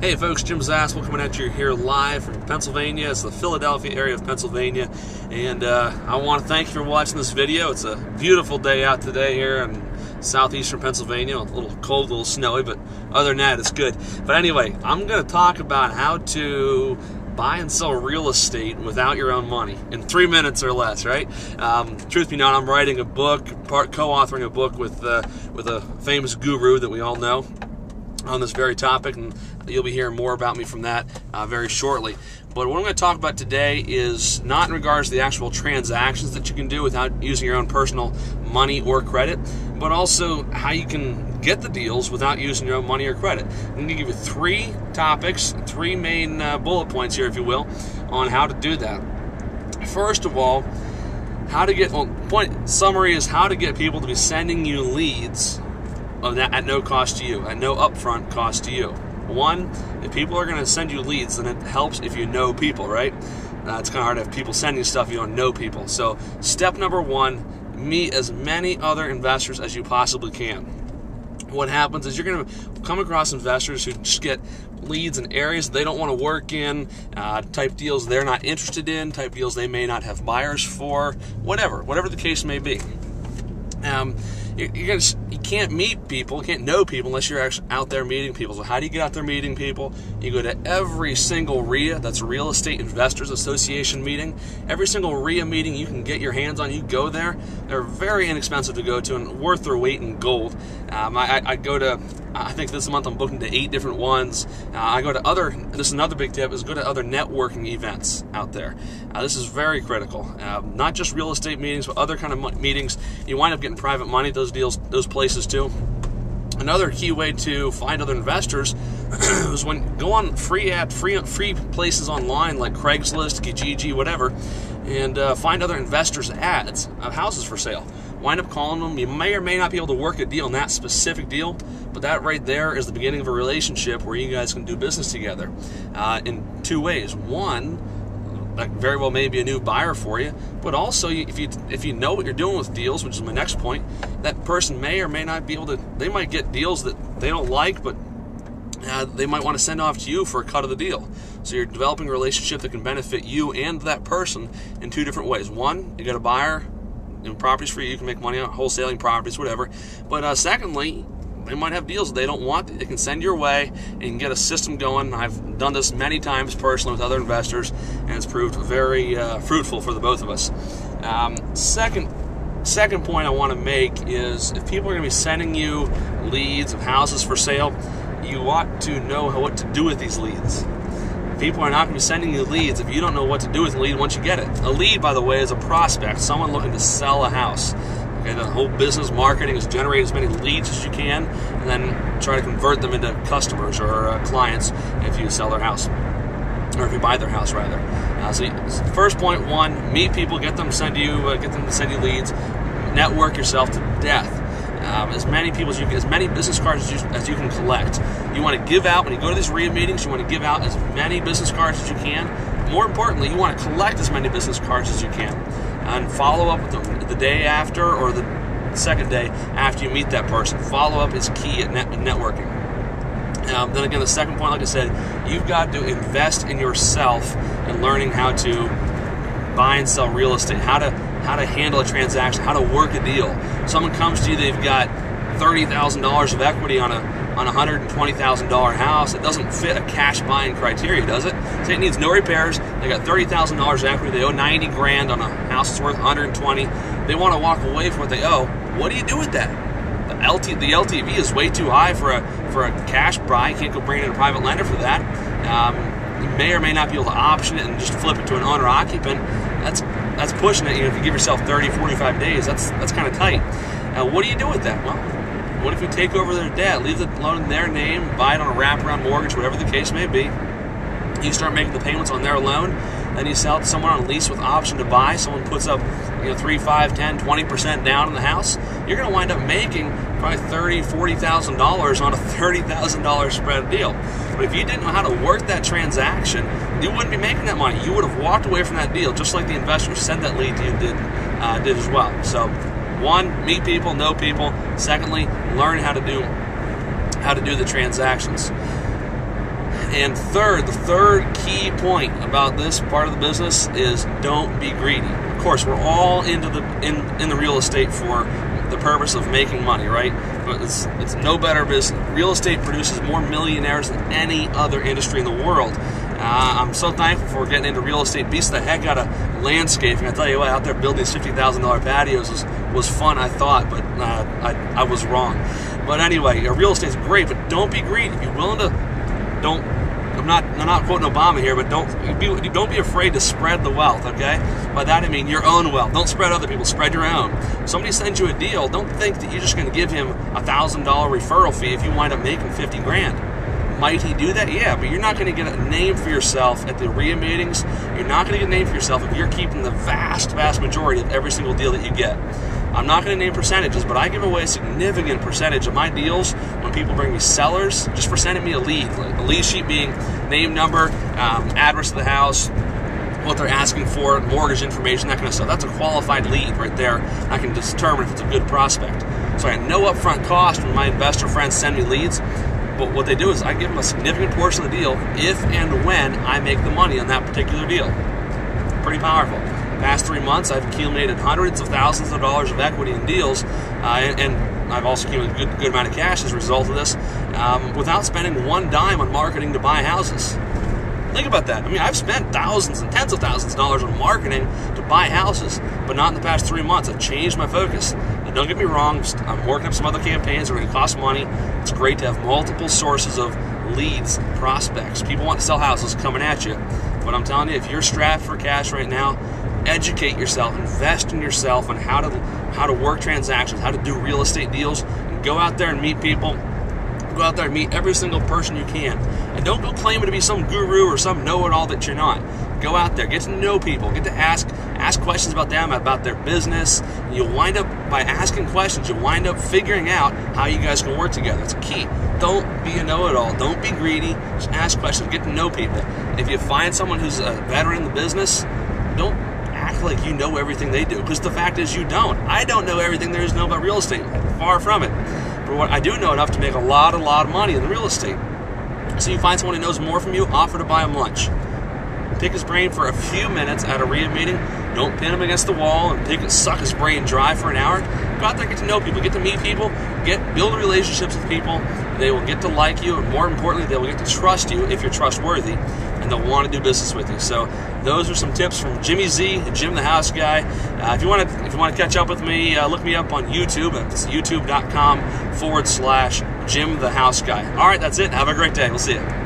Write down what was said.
Hey folks, Jim Zaspel coming at you here live from Pennsylvania. It's the Philadelphia area of Pennsylvania, and I want to thank you for watching this video. It's a beautiful day out today here in southeastern Pennsylvania. A little cold, a little snowy, but other than that, it's good. But anyway, I'm going to talk about how to buy and sell real estate without your own money in 3 minutes or less, right? Truth be known, I'm writing a book, co-authoring a book with a famous guru that we all know on this very topic, and you'll be hearing more about me from that very shortly. But what I'm going to talk about today is not in regards to the actual transactions that you can do without using your own personal money or credit, but also how you can get the deals without using your own money or credit. I'm going to give you 3 topics, 3 main bullet points here, if you will, on how to do that. First of all, summary is how to get people to be sending you leads at no cost to you, at no upfront cost to you. One, if people are going to send you leads, then it helps if you know people, right? It's kind of hard to have people sending stuff you don't know people. So step number 1, meet as many other investors as you possibly can. What happens is you're going to come across investors who just get leads in areas they don't want to work in, type deals they're not interested in, type deals they may not have buyers for, whatever the case may be. You can't meet people, you can't know people unless you're actually out there meeting people. So how do you get out there meeting people? You go to every single RIA, that's Real Estate Investors Association meeting. Every single RIA meeting you can get your hands on, you go there. They're very inexpensive to go to and worth their weight in gold. I think this month I'm booking to 8 different ones. This is another big tip, is go to other networking events out there. This is very critical. Not just real estate meetings, but other kind of meetings. You wind up getting private money at those deals, those places too. Another key way to find other investors is when go on free places online like Craigslist, Kijiji, whatever, and find other investors' ads of houses for sale. Wind up calling them. You may or may not be able to work a deal on that specific deal, but that right there is the beginning of a relationship where you guys can do business together in 2 ways. One, that very well may be a new buyer for you, but also if you know what you're doing with deals, which is my next point, that person may or may not be able to, they might get deals that they don't like, but they might want to send off to you for a cut of the deal. So you're developing a relationship that can benefit you and that person in 2 different ways. One, you got a buyer, properties for you, you can make money on wholesaling properties, whatever. But secondly, they might have deals they don't want that they can send your way and you can get a system going. I've done this many times personally with other investors, and it's proved very fruitful for the both of us. Second point I want to make is if people are going to be sending you leads of houses for sale, you ought to know what to do with these leads. People are not going to be sending you leads if you don't know what to do with a lead once you get it. A lead, by the way, is a prospect, someone looking to sell a house. Okay, the whole business marketing is generate as many leads as you can and then try to convert them into customers or clients if you sell their house, or if you buy their house rather. So first point 1, meet people, get them to send you leads, network yourself to death. As many people as you can, as many business cards as you can collect. You want to give out, when you go to these RIA meetings, you want to give out as many business cards as you can. More importantly, you want to collect as many business cards as you can. And follow up with them the day after or the second day after you meet that person. Follow up is key at networking. Then again, the second point, like I said, you've got to invest in yourself and learning how to buy and sell real estate, how to handle a transaction, how to work a deal. Someone comes to you, they've got $30,000 of equity on a $120,000 house. It doesn't fit a cash buying criteria, does it? So it needs no repairs. They got $30,000 of equity. They owe $90,000 on a house that's worth $120,000. They want to walk away from what they owe. What do you do with that? The LTV is way too high for a cash buy. You can't go bring in a private lender for that. You may or may not be able to option it and just flip it to an owner-occupant. That's pushing it. If you give yourself 30, 45 days, that's kind of tight. What do you do with that? Well, what if you take over their debt, leave the loan in their name, buy it on a wraparound mortgage, whatever the case may be. You start making the payments on their loan, then you sell it to someone on a lease with option to buy. Someone puts up 3, 5, 10, 20% down in the house. You're going to wind up making probably $30,000, $40,000 on a $30,000 spread deal. But if you didn't know how to work that transaction, you wouldn't be making that money. You would have walked away from that deal, just like the investor who sent that lead to you did as well. So, 1, meet people, know people. Secondly, learn how to do the transactions. And third, the third key point about this part of the business is don't be greedy. Of course, we're all into in the real estate for the purpose of making money, right? But it's no better business. Real estate produces more millionaires than any other industry in the world. I'm so thankful for getting into real estate. Beats the heck out of landscaping. I tell you what, out there building these $50,000 patios was fun, I thought, but I was wrong. But anyway, real estate's great, but don't be greedy. Be willing to, I'm not quoting Obama here, but don't be afraid to spread the wealth, okay? By that I mean your own wealth. Don't spread other people, spread your own. Somebody sends you a deal, don't think that you're just going to give him a $1,000 referral fee if you wind up making 50 grand. Might he do that? Yeah, but you're not going to get a name for yourself at the RIA meetings. You're not going to get a name for yourself if you're keeping the vast majority of every single deal that you get. I'm not going to name percentages, but I give away a significant percentage of my deals when people bring me sellers just for sending me a lead. Like the lead sheet being name, number, address of the house, what they're asking for, mortgage information, that kind of stuff. That's a qualified lead right there. I can determine if it's a good prospect. So I have no upfront cost when my investor friends send me leads. But what they do is I give them a significant portion of the deal if and when I make the money on that particular deal. Pretty powerful. Past 3 months, I've accumulated hundreds of thousands of dollars of equity in deals, and I've also accumulated a good amount of cash as a result of this, without spending one dime on marketing to buy houses. Think about that. I mean, I've spent thousands and tens of thousands of dollars on marketing to buy houses, but not in the past 3 months. I've changed my focus. Now, don't get me wrong, I'm working up some other campaigns that are going to cost money. It's great to have multiple sources of leads, prospects. People want to sell houses coming at you. But I'm telling you, if you're strapped for cash right now, educate yourself, invest in yourself on how to work transactions, how to do real estate deals, and go out there and meet people. Go out there and meet every single person you can. And don't go claiming to be some guru or some know-it-all that you're not. Go out there, get to know people, get to ask questions about them, about their business. You'll wind up, by asking questions, you'll wind up figuring out how you guys can work together. It's key. Don't be a know-it-all. Don't be greedy. Just ask questions, get to know people. If you find someone who's a veteran in the business, don't act like you know everything they do, because the fact is you don't. I don't know everything there is to know about real estate. Far from it. But what I do know enough to make a lot of money in real estate. So you find someone who knows more from you, offer to buy him lunch. Pick his brain for a few minutes at a RIA meeting. Don't pin him against the wall and suck his brain dry for an hour. Go out there, get to know people, get to meet people, build relationships with people. They will get to like you, and more importantly, they will get to trust you if you're trustworthy, and they'll want to do business with you. So those are some tips from Jimmy Z and Jim the House Guy. If you want to catch up with me, look me up on YouTube. It's youtube.com/Jim the House Guy. All right, that's it. Have a great day. We'll see you.